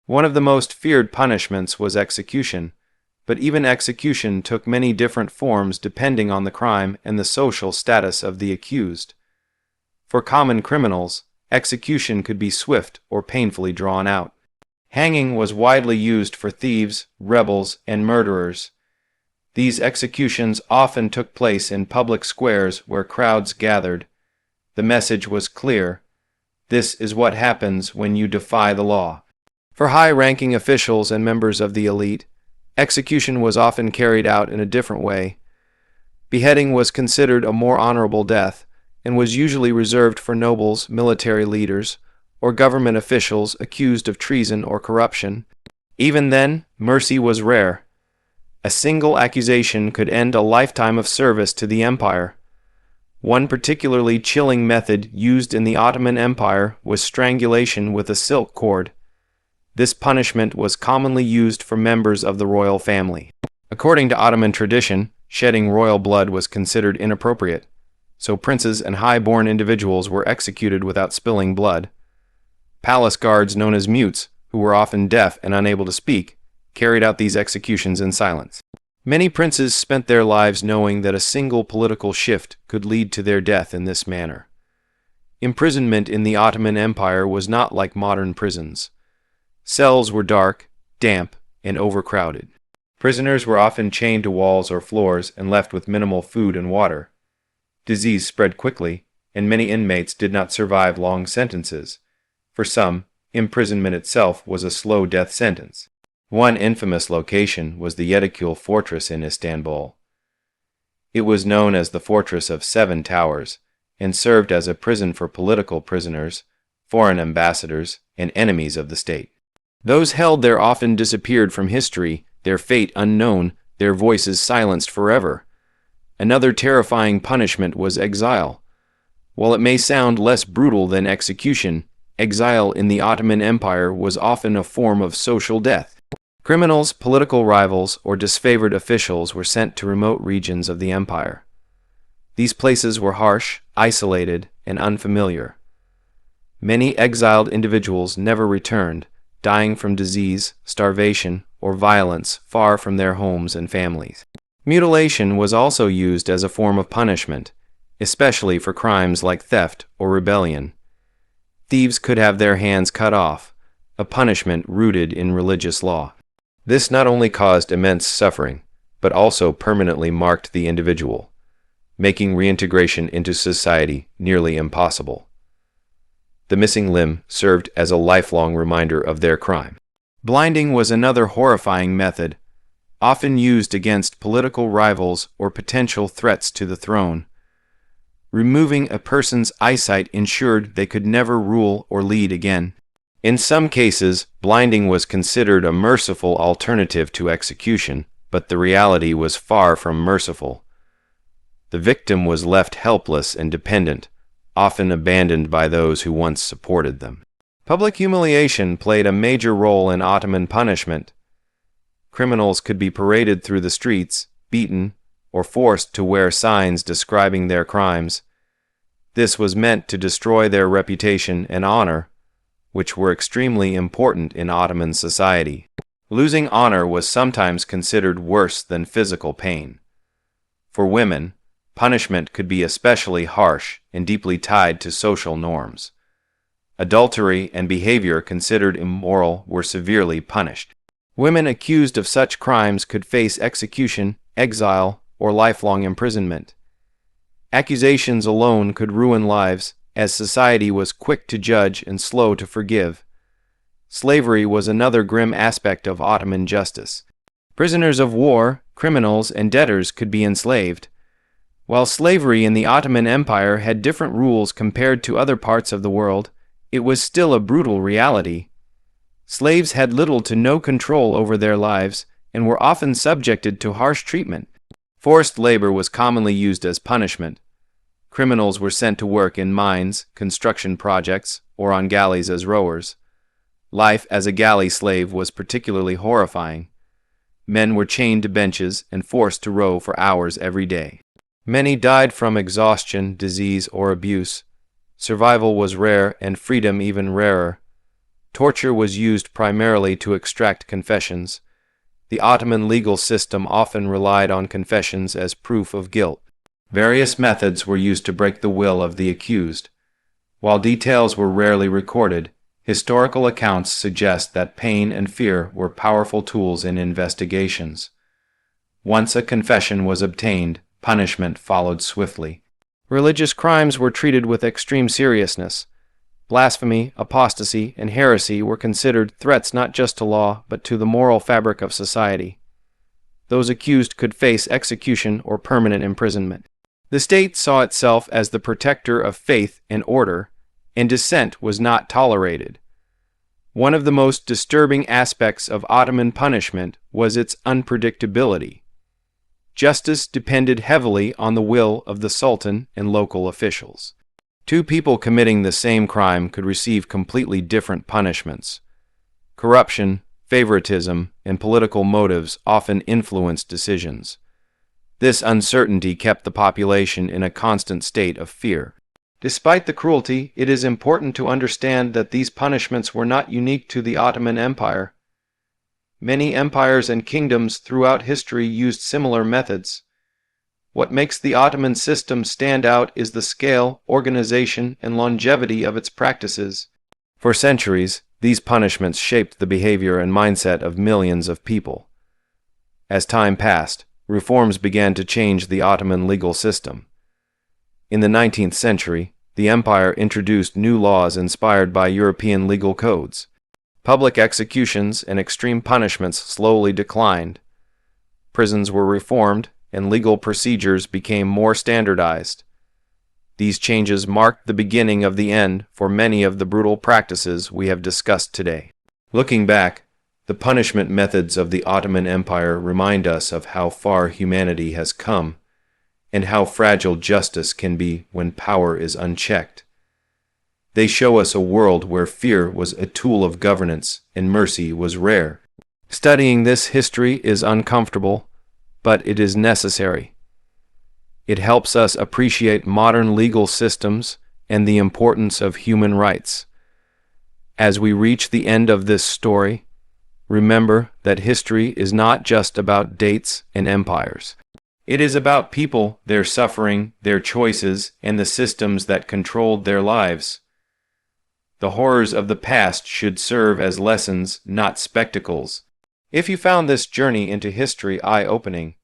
One of the most feared punishments was execution, but even execution took many different forms depending on the crime and the social status of the accused. For common criminals, execution could be swift or painfully drawn out. Hanging was widely used for thieves, rebels, and murderers. These executions often took place in public squares where crowds gathered. The message was clear: this is what happens when you defy the law. For high-ranking officials and members of the elite, execution was often carried out in a different way. Beheading was considered a more honorable death and was usually reserved for nobles, military leaders, or government officials accused of treason or corruption. Even then, mercy was rare. A single accusation could end a lifetime of service to the empire. One particularly chilling method used in the Ottoman Empire was strangulation with a silk cord. This punishment was commonly used for members of the royal family. According to Ottoman tradition, shedding royal blood was considered inappropriate, so princes and high-born individuals were executed without spilling blood. Palace guards known as mutes, who were often deaf and unable to speak, carried out these executions in silence. Many princes spent their lives knowing that a single political shift could lead to their death in this manner. Imprisonment in the Ottoman Empire was not like modern prisons. Cells were dark, damp, and overcrowded. Prisoners were often chained to walls or floors and left with minimal food and water. Disease spread quickly, and many inmates did not survive long sentences. For some, imprisonment itself was a slow death sentence. One infamous location was the Yedikule Fortress in Istanbul. It was known as the Fortress of Seven Towers, and served as a prison for political prisoners, foreign ambassadors, and enemies of the state. Those held there often disappeared from history, their fate unknown, their voices silenced forever. Another terrifying punishment was exile. While it may sound less brutal than execution, exile in the Ottoman Empire was often a form of social death. Criminals, political rivals, or disfavored officials were sent to remote regions of the empire. These places were harsh, isolated, and unfamiliar. Many exiled individuals never returned, dying from disease, starvation, or violence far from their homes and families. Mutilation was also used as a form of punishment, especially for crimes like theft or rebellion. Thieves could have their hands cut off, a punishment rooted in religious law. This not only caused immense suffering, but also permanently marked the individual, making reintegration into society nearly impossible. The missing limb served as a lifelong reminder of their crime. Blinding was another horrifying method, often used against political rivals or potential threats to the throne. Removing a person's eyesight ensured they could never rule or lead again. In some cases, blinding was considered a merciful alternative to execution, but the reality was far from merciful. The victim was left helpless and dependent, often abandoned by those who once supported them. Public humiliation played a major role in Ottoman punishment. Criminals could be paraded through the streets, beaten, or forced to wear signs describing their crimes. This was meant to destroy their reputation and honor, which were extremely important in Ottoman society. Losing honor was sometimes considered worse than physical pain. For women, punishment could be especially harsh and deeply tied to social norms. Adultery and behavior considered immoral were severely punished. Women accused of such crimes could face execution, exile, or lifelong imprisonment. Accusations alone could ruin lives, as society was quick to judge and slow to forgive. Slavery was another grim aspect of Ottoman justice. Prisoners of war, criminals, and debtors could be enslaved. While slavery in the Ottoman Empire had different rules compared to other parts of the world, it was still a brutal reality. Slaves had little to no control over their lives and were often subjected to harsh treatment. Forced labor was commonly used as punishment. Criminals were sent to work in mines, construction projects, or on galleys as rowers. Life as a galley slave was particularly horrifying. Men were chained to benches and forced to row for hours every day. Many died from exhaustion, disease, or abuse. Survival was rare and freedom even rarer. Torture was used primarily to extract confessions. The Ottoman legal system often relied on confessions as proof of guilt. Various methods were used to break the will of the accused. While details were rarely recorded, historical accounts suggest that pain and fear were powerful tools in investigations. Once a confession was obtained, punishment followed swiftly. Religious crimes were treated with extreme seriousness. Blasphemy, apostasy, and heresy were considered threats not just to law, but to the moral fabric of society. Those accused could face execution or permanent imprisonment. The state saw itself as the protector of faith and order, and dissent was not tolerated. One of the most disturbing aspects of Ottoman punishment was its unpredictability. Justice depended heavily on the will of the sultan and local officials. Two people committing the same crime could receive completely different punishments. Corruption, favoritism, and political motives often influenced decisions. This uncertainty kept the population in a constant state of fear. Despite the cruelty, it is important to understand that these punishments were not unique to the Ottoman Empire. Many empires and kingdoms throughout history used similar methods. What makes the Ottoman system stand out is the scale, organization, and longevity of its practices. For centuries, these punishments shaped the behavior and mindset of millions of people. As time passed, reforms began to change the Ottoman legal system. In the 19th century, the empire introduced new laws inspired by European legal codes. Public executions and extreme punishments slowly declined. Prisons were reformed, and legal procedures became more standardized. These changes marked the beginning of the end for many of the brutal practices we have discussed today. Looking back, the punishment methods of the Ottoman Empire remind us of how far humanity has come, and how fragile justice can be when power is unchecked. They show us a world where fear was a tool of governance and mercy was rare. Studying this history is uncomfortable, but it is necessary. It helps us appreciate modern legal systems and the importance of human rights. As we reach the end of this story, remember that history is not just about dates and empires. It is about people, their suffering, their choices, and the systems that controlled their lives. The horrors of the past should serve as lessons, not spectacles. If you found this journey into history eye-opening,